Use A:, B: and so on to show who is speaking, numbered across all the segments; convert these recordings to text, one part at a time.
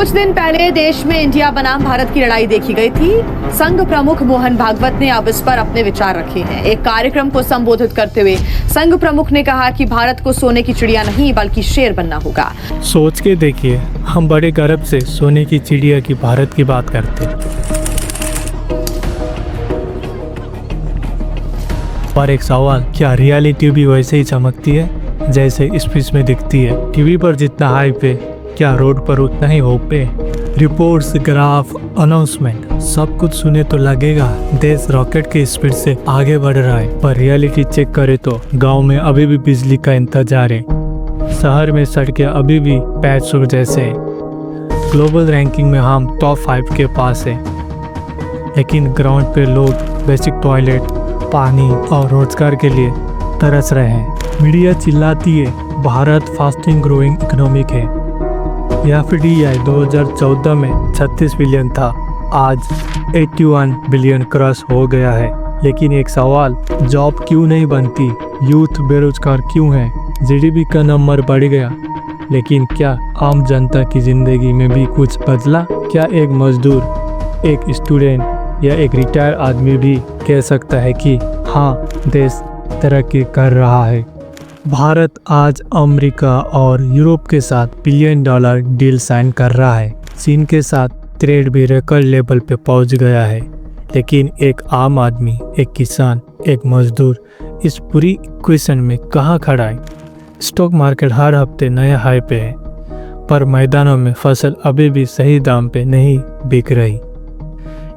A: कुछ दिन पहले देश में इंडिया बनाम भारत की लड़ाई देखी गई थी। संघ प्रमुख मोहन भागवत ने अब इस पर अपने विचार रखे हैं। एक कार्यक्रम को संबोधित करते हुए संघ प्रमुख ने कहा कि भारत को सोने की चिड़िया नहीं बल्कि शेर बनना होगा।
B: सोच के देखिए, हम बड़े गर्व से सोने की चिड़िया की भारत की बात करते हैं। पर एक सवाल, क्या रियलिटी भी वैसे ही चमकती है जैसे स्पीच में दिखती है? टीवी पर जितना हाइप है, क्या रोड पर उतना ही होप है? रिपोर्ट्स, ग्राफ, अनाउंसमेंट सब कुछ सुने तो लगेगा देश रॉकेट की स्पीड से आगे बढ़ रहा है। पर रियलिटी चेक करे तो गांव में अभी भी बिजली का इंतजार है, शहर में सड़कें अभी भी पैचवर्क जैसे हैं। ग्लोबल रैंकिंग में हम टॉप 5 के पास है, लेकिन ग्राउंड पे लोग बेसिक टॉयलेट, पानी और रोजगार के लिए तरस रहे हैं। मीडिया चिल्लाती है भारत फास्टिंग ग्रोइंग इकोनॉमिक है। FDI 2014 में 36 बिलियन था, आज 81 बिलियन क्रॉस हो गया है। लेकिन एक सवाल, जॉब क्यों नहीं बनती? यूथ बेरोजगार क्यों है? GDP का नंबर बढ़ गया, लेकिन क्या आम जनता की जिंदगी में भी कुछ बदला? क्या एक मजदूर, एक स्टूडेंट या एक रिटायर्ड आदमी भी कह सकता है कि हाँ, देश तरक्की कर रहा है? भारत आज अमेरिका और यूरोप के साथ $1 बिलियन डील साइन कर रहा है। चीन के साथ ट्रेड भी रिकॉर्ड लेवल पे पहुंच गया है। लेकिन एक आम आदमी, एक किसान, एक मजदूर इस पूरी इक्वेशन में कहाँ खड़ा है? स्टॉक मार्केट हर हफ्ते नया हाई पे है, पर मैदानों में फसल अभी भी सही दाम पे नहीं बिक रही।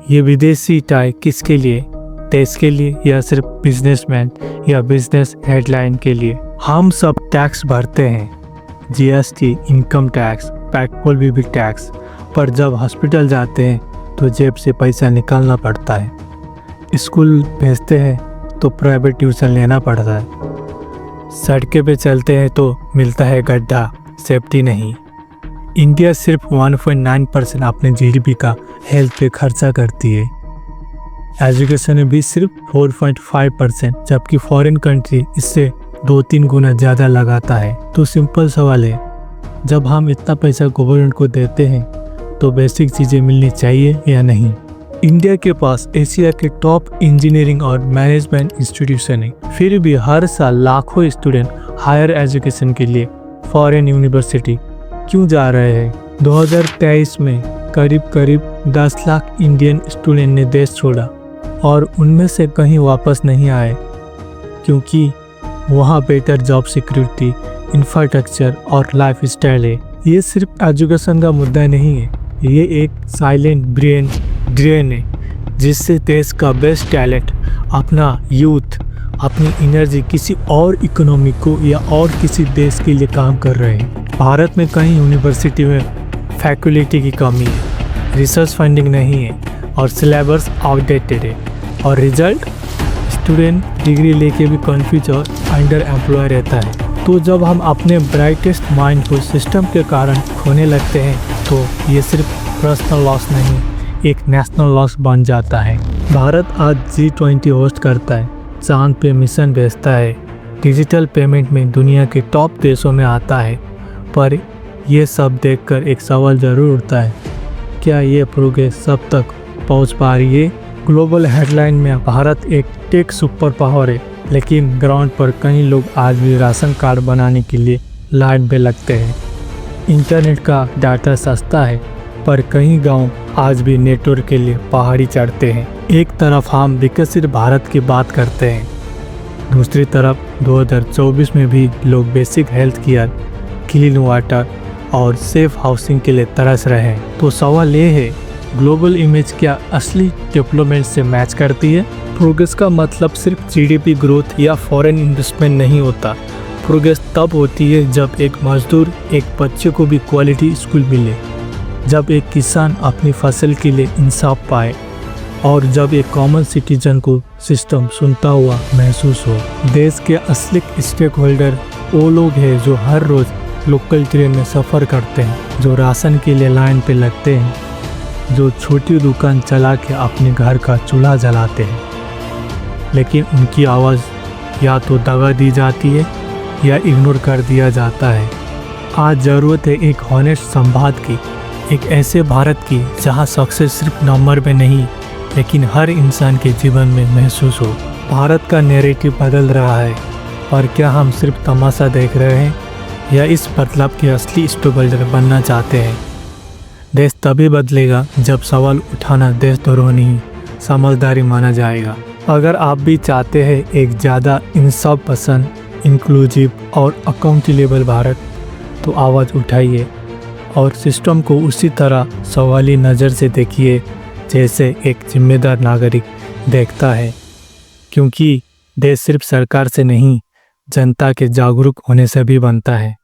B: ये विदेशी टाई किसके लिए? देश के लिए या सिर्फ बिजनेसमैन या बिजनेस हेडलाइन के लिए? हम सब टैक्स भरते हैं, GST, इनकम टैक्स, पेट्रोल भी टैक्स, पर जब हॉस्पिटल जाते हैं तो जेब से पैसा निकालना पड़ता है। स्कूल भेजते हैं तो प्राइवेट ट्यूशन लेना पड़ता है। सड़कें पे चलते हैं तो मिलता है गड्ढा, सेफ्टी नहीं। इंडिया सिर्फ 1.9% अपने GDP का हेल्थ पे खर्चा करती है। एजुकेशन में भी सिर्फ 4.5%, जबकि फॉरेन कंट्री इससे 2-3 गुना ज़्यादा लगाता है। तो सिंपल सवाल है, जब हम इतना पैसा गवर्नमेंट को देते हैं तो बेसिक चीज़ें मिलनी चाहिए या नहीं? इंडिया के पास एशिया के टॉप इंजीनियरिंग और मैनेजमेंट इंस्टीट्यूशन है, फिर भी हर साल लाखों स्टूडेंट हायर एजुकेशन के लिए फॉरेन यूनिवर्सिटी क्यों जा रहे हैं? 2023 में करीब 10 लाख इंडियन स्टूडेंट ने देश छोड़ा और उनमें से कहीं वापस नहीं आए, क्योंकि वहाँ बेटर जॉब सिक्योरिटी, इंफ्रास्ट्रक्चर और लाइफ स्टाइल है। ये सिर्फ एजुकेशन का मुद्दा नहीं है, ये एक साइलेंट ब्रेन ड्रेन है जिससे देश का बेस्ट टैलेंट, अपना यूथ, अपनी एनर्जी किसी और इकोनॉमी को या और किसी देश के लिए काम कर रहे हैं। भारत में कई यूनिवर्सिटी में फैकल्टी की कमी है, रिसर्च फंडिंग नहीं है और सिलेबस आउटडेटेड है, और रिजल्ट स्टूडेंट डिग्री लेके भी कन्फ्यूज और अंडर एम्प्लॉय रहता है। तो जब हम अपने ब्राइटेस्ट माइंड को सिस्टम के कारण खोने लगते हैं तो ये सिर्फ पर्सनल लॉस नहीं, एक नेशनल लॉस बन जाता है। भारत आज G20 होस्ट करता है, चांद पे मिशन भेजता है, डिजिटल पेमेंट में दुनिया के टॉप देशों में आता है, पर यह सब देखकर एक सवाल ज़रूर उठता है, क्या ये प्रोग्रेस सब तक पहुंच पा रही है? ग्लोबल हेडलाइन में भारत एक टेक सुपर पावर है, लेकिन ग्राउंड पर कई लोग आज भी राशन कार्ड बनाने के लिए लाइन पे लगते हैं। इंटरनेट का डाटा सस्ता है, पर कई गांव आज भी नेटवर्क के लिए पहाड़ी चढ़ते हैं। एक तरफ हम विकसित भारत की बात करते हैं, दूसरी तरफ 2024 में भी लोग basic health care, clean water और सेफ हाउसिंग के लिए तरस रहे हैं। तो सवाल ये है, ग्लोबल इमेज क्या असली डेवलपमेंट से मैच करती है? प्रोग्रेस का मतलब सिर्फ GDP ग्रोथ या फॉरेन इन्वेस्टमेंट नहीं होता। प्रोग्रेस तब होती है जब एक मजदूर, एक बच्चे को भी क्वालिटी स्कूल मिले, जब एक किसान अपनी फसल के लिए इंसाफ पाए, और जब एक कॉमन सिटीजन को सिस्टम सुनता हुआ महसूस हो। देश के असली स्टेक होल्डर वो लोग हैं जो हर रोज़ लोकल ट्रेन में सफ़र करते हैं, जो राशन के लिए लाइन पे लगते हैं, जो छोटी दुकान चला के अपने घर का चूल्हा जलाते हैं, लेकिन उनकी आवाज़ या तो दबा दी जाती है या इग्नोर कर दिया जाता है। आज ज़रूरत है एक हॉनेस्ट संवाद की, एक ऐसे भारत की जहां सक्सेस सिर्फ नंबर में नहीं लेकिन हर इंसान के जीवन में महसूस हो। भारत का नैरेटिव बदल रहा है, पर क्या हम सिर्फ तमाशा देख रहे हैं या इस बदलाव के असली स्टेकहोल्डर बनना चाहते हैं? देश तभी बदलेगा जब सवाल उठाना देशद्रोह नहीं, समझदारी माना जाएगा। अगर आप भी चाहते हैं एक ज़्यादा इंसाफ पसंद, इंक्लूसिव और अकाउंटेबल भारत, तो आवाज़ उठाइए और सिस्टम को उसी तरह सवाली नज़र से देखिए जैसे एक जिम्मेदार नागरिक देखता है, क्योंकि देश सिर्फ सरकार से नहीं, जनता के जागरूक होने से भी बनता है।